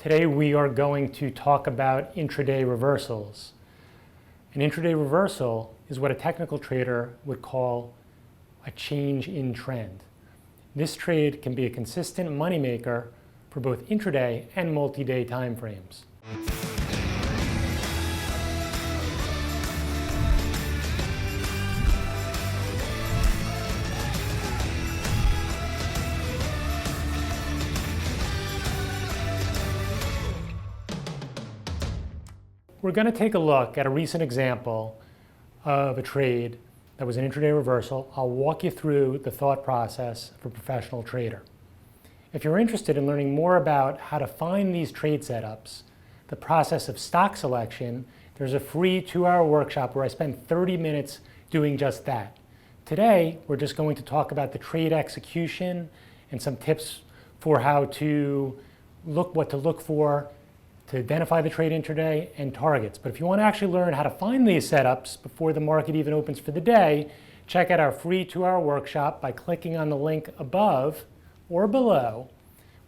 Today we are going to talk about intraday reversals. An intraday reversal is what a technical trader would call a change in trend. This trade can be a consistent moneymaker for both intraday and multi-day time frames. We're going to take a look at a recent example of a trade that was an intraday reversal. I'll walk you through the thought process of a professional trader. If you're interested in learning more about how to find these trade setups, the process of stock selection, there's a free 2-hour workshop where I spend 30 minutes doing just that. Today, we're just going to talk about the trade execution and some tips for how to what to look for to identify the trade intraday and targets. But if you want to actually learn how to find these setups before the market even opens for the day, check out our free 2-hour workshop by clicking on the link above or below,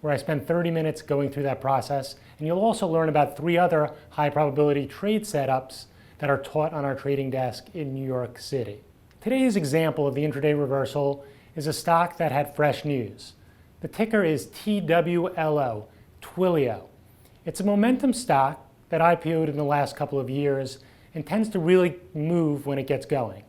where I spend 30 minutes going through that process. And you'll also learn about 3 other high probability trade setups that are taught on our trading desk in New York City. Today's example of the intraday reversal is a stock that had fresh news. The ticker is TWLO, Twilio. It's a momentum stock that IPO'd in the last couple of years and tends to really move when it gets going.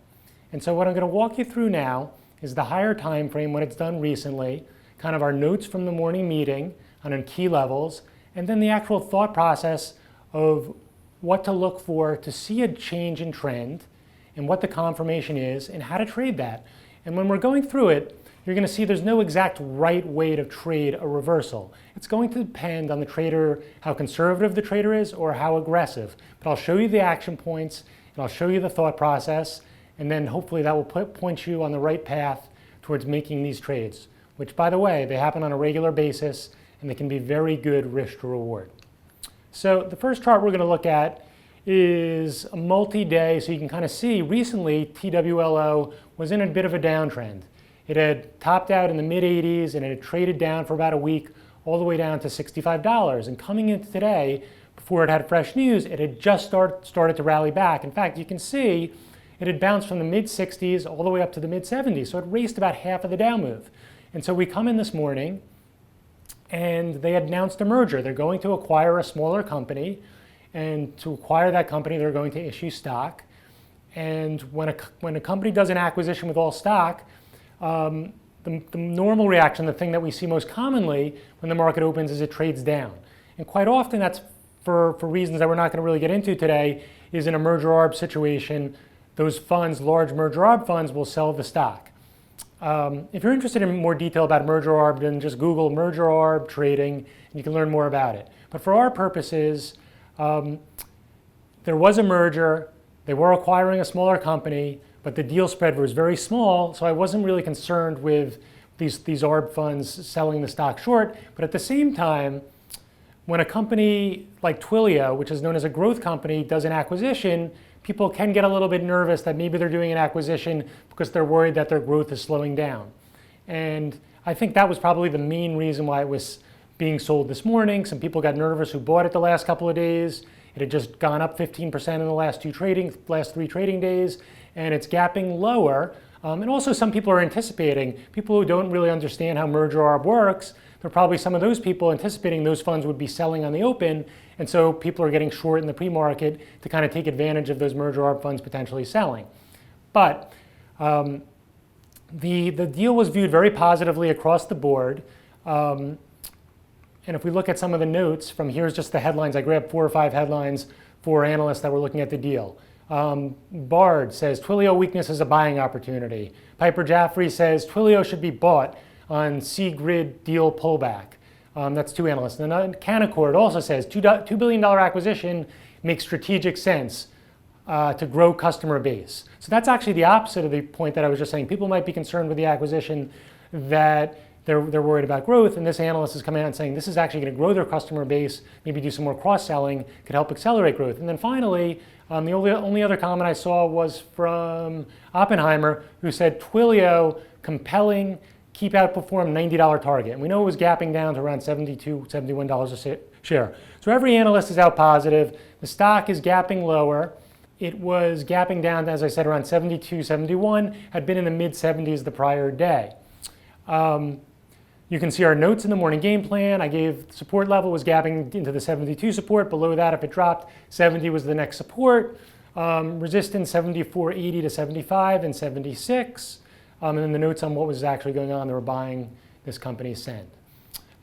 And so what I'm going to walk you through now is the higher time frame, what it's done recently, kind of our notes from the morning meeting on key levels, and then the actual thought process of what to look for to see a change in trend and what the confirmation is and how to trade that. And when we're going through it, you're going to see there's no exact right way to trade a reversal. It's going to depend on the trader, how conservative the trader is or how aggressive. But I'll show you the action points and I'll show you the thought process, and then hopefully that will point you on the right path towards making these trades, which, by the way, they happen on a regular basis and they can be very good risk to reward. So the first chart we're going to look at is a multi-day, so you can kind of see recently TWLO was in a bit of a downtrend. It had topped out in the mid-80s and it had traded down for about a week all the way down to $65. And coming into today, before it had fresh news, it had just started to rally back. In fact, you can see it had bounced from the mid-60s all the way up to the mid-70s. So it raced about half of the down move. And so we come in this morning and they announced a merger. They're going to acquire a smaller company. And to acquire that company, they're going to issue stock. And when a company does an acquisition with all stock, the normal reaction, the thing that we see most commonly when the market opens, is it trades down. And quite often that's for reasons that we're not going to really get into today, is in a merger arb situation, those funds, large merger arb funds, will sell the stock. If you're interested in more detail about merger arb, then just Google merger arb trading and you can learn more about it. But for our purposes, there was a merger, they were acquiring a smaller company, but the deal spread was very small, so I wasn't really concerned with these ARB funds selling the stock short. But at the same time, when a company like Twilio, which is known as a growth company, does an acquisition, people can get a little bit nervous that maybe they're doing an acquisition because they're worried that their growth is slowing down. And I think that was probably the main reason why it was being sold this morning. Some people got nervous who bought it the last couple of days. It had just gone up 15% in the last 3 trading days, and it's gapping lower. And also some people are anticipating, people who don't really understand how merger arb works, there are probably some of those people anticipating those funds would be selling on the open, and so people are getting short in the pre-market to kind of take advantage of those merger arb funds potentially selling. But the deal was viewed very positively across the board. And if we look at some of the notes from here's just the headlines, I grabbed 4 or 5 headlines for analysts that were looking at the deal. Bard says Twilio weakness is a buying opportunity. Piper Jaffray says Twilio should be bought on C-grid deal pullback. That's 2 analysts. And then Canaccord also says $2 billion acquisition makes strategic sense to grow customer base. So that's actually the opposite of the point that I was just saying. People might be concerned with the acquisition that they're worried about growth, and this analyst is coming out and saying this is actually going to grow their customer base, maybe do some more cross-selling, could help accelerate growth. And then finally, the only other comment I saw was from Oppenheimer, who said Twilio, compelling, keep outperform $90 target. And we know it was gapping down to around $72, $71 share. So every analyst is out positive. The stock is gapping lower. It was gapping down, as I said, around 72, 71, had been in the mid-70s the prior day. You can see our notes in the morning game plan. I gave support level was gapping into the 72 support. Below that, if it dropped, 70 was the next support. Resistance 74.80 to 75 and 76. And then the notes on what was actually going on. They were buying this company's Send.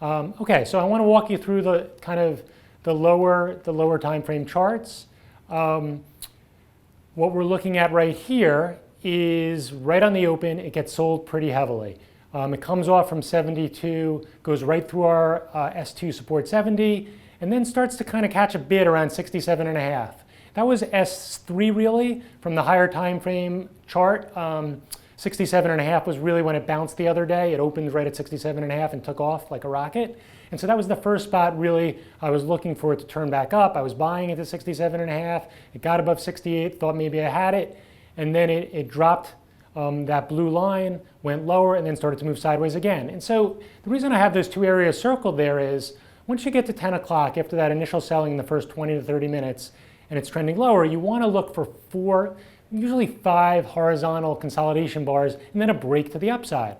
Okay, so I want to walk you through the kind of the lower time frame charts. What we're looking at right here is right on the open. It gets sold pretty heavily. It comes off from 72, goes right through our S2 support 70, and then starts to kind of catch a bid around 67.5. That was S3 really from the higher time frame chart. 67.5 was really when it bounced the other day. It opened right at 67.5 and took off like a rocket. And so that was the first spot really I was looking for it to turn back up. I was buying it at 67.5. It got above 68, thought maybe I had it, and then it dropped that blue line, went lower, and then started to move sideways again. And so the reason I have those two areas circled there is once you get to 10 o'clock, after that initial selling in the first 20 to 30 minutes, and it's trending lower, you want to look for usually 5 horizontal consolidation bars, and then a break to the upside.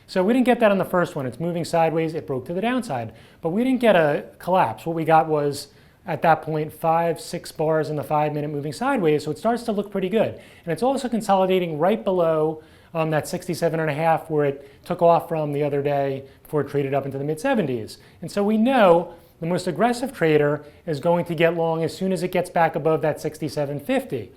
So we didn't get that on the first one. It's moving sideways. It broke to the downside. But we didn't get a collapse. What we got was, at that point, 5, 6 bars in the 5-minute moving sideways. So it starts to look pretty good. And it's also consolidating right below that 67.5 where it took off from the other day before it traded up into the mid-70s. And so we know the most aggressive trader is going to get long as soon as it gets back above that 67.50.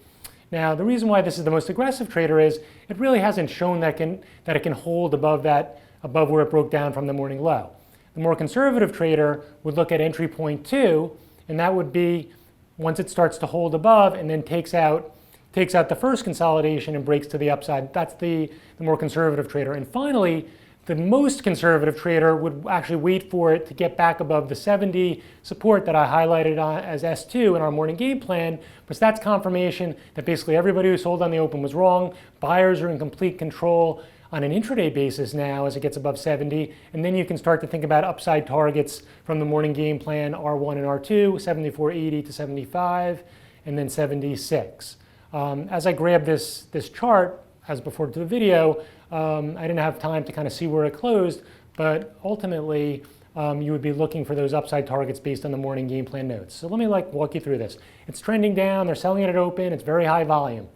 Now, the reason why this is the most aggressive trader is it really hasn't shown that it can hold above where it broke down from the morning low. The more conservative trader would look at entry point 2, and that would be once it starts to hold above and then takes out the first consolidation and breaks to the upside. That's the more conservative trader. And finally, the most conservative trader would actually wait for it to get back above the 70 support that I highlighted as S2 in our morning game plan, because that's confirmation that basically everybody who sold on the open was wrong. Buyers are in complete control on an intraday basis now as it gets above 70, and then you can start to think about upside targets from the morning game plan, R1 and R2, 74.80 to 75, and then 76. As I grab this chart, as before to the video, I didn't have time to kind of see where it closed, but ultimately you would be looking for those upside targets based on the morning game plan notes. So let me walk you through this. It's trending down, they're selling it at open, it's very high volume.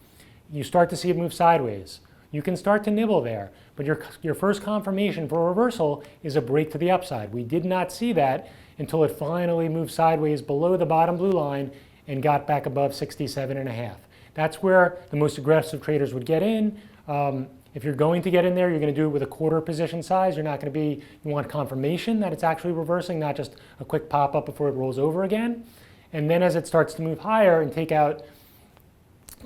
You start to see it move sideways. You can start to nibble there, but your first confirmation for a reversal is a break to the upside. We did not see that until it finally moved sideways below the bottom blue line and got back above 67.5. That's where the most aggressive traders would get in. If you're going to get in there, you're going to do it with a quarter position size. You're not going to you want confirmation that it's actually reversing, not just a quick pop up before it rolls over again. And then as it starts to move higher and take out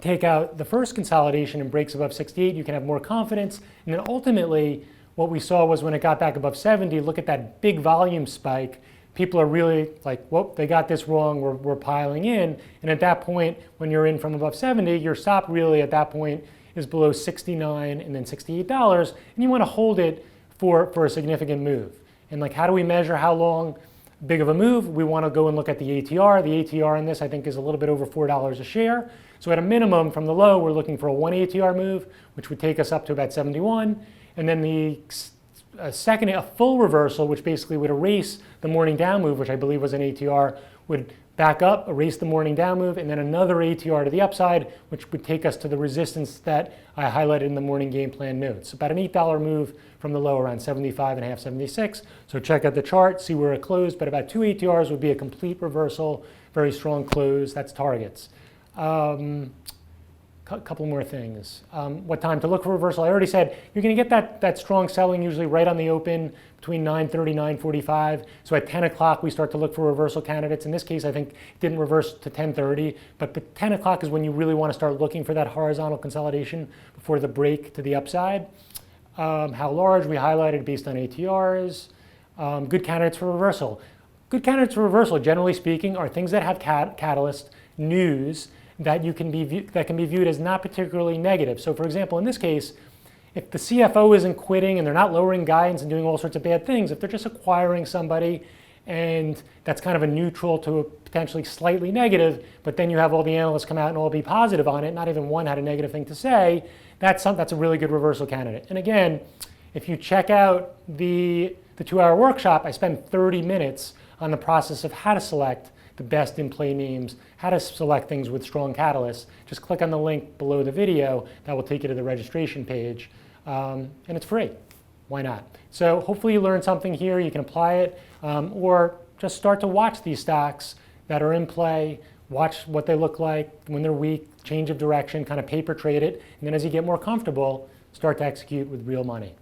the first consolidation and breaks above 68, you can have more confidence. And then ultimately, what we saw was when it got back above 70, look at that big volume spike. People are really like, whoop, they got this wrong, we're piling in. And at that point, when you're in from above 70, your stop really at that point is below $69 and then $68, and you want to hold it for a significant move. And how do we measure how long big of a move? We want to go and look at the ATR. The ATR in this, I think, is a little bit over $4 a share. So at a minimum from the low, we're looking for a 1 ATR move, which would take us up to about 71. And then a full reversal, which basically would erase the morning down move, which I believe was an ATR, would back up, erase the morning down move, and then another ATR to the upside, which would take us to the resistance that I highlighted in the morning game plan notes. About an $8 move from the low around 75.5, 76. So check out the chart, see where it closed, but about 2 ATRs would be a complete reversal, very strong close. That's targets. Couple more things. What time to look for reversal? I already said you're going to get that strong selling usually right on the open between 9:30, 9:45. So at 10 o'clock we start to look for reversal candidates. In this case, I think it didn't reverse to 10:30, but 10 o'clock is when you really want to start looking for that horizontal consolidation before the break to the upside. How large? We highlighted based on ATRs. Good candidates for reversal. Good candidates for reversal, generally speaking, are things that have catalyst news that can be viewed as not particularly negative. So for example, in this case, if the CFO isn't quitting and they're not lowering guidance and doing all sorts of bad things, if they're just acquiring somebody and that's kind of a neutral to a potentially slightly negative, but then you have all the analysts come out and all be positive on it, not even one had a negative thing to say, that's a really good reversal candidate. And again, if you check out the 2-hour workshop, I spend 30 minutes on the process of how to select the best in-play names, how to select things with strong catalysts. Just click on the link below the video. That will take you to the registration page, and it's free. Why not? So hopefully you learned something here. You can apply it, or just start to watch these stocks that are in play, watch what they look like when they're weak, change of direction, kind of paper trade it, and then as you get more comfortable, start to execute with real money.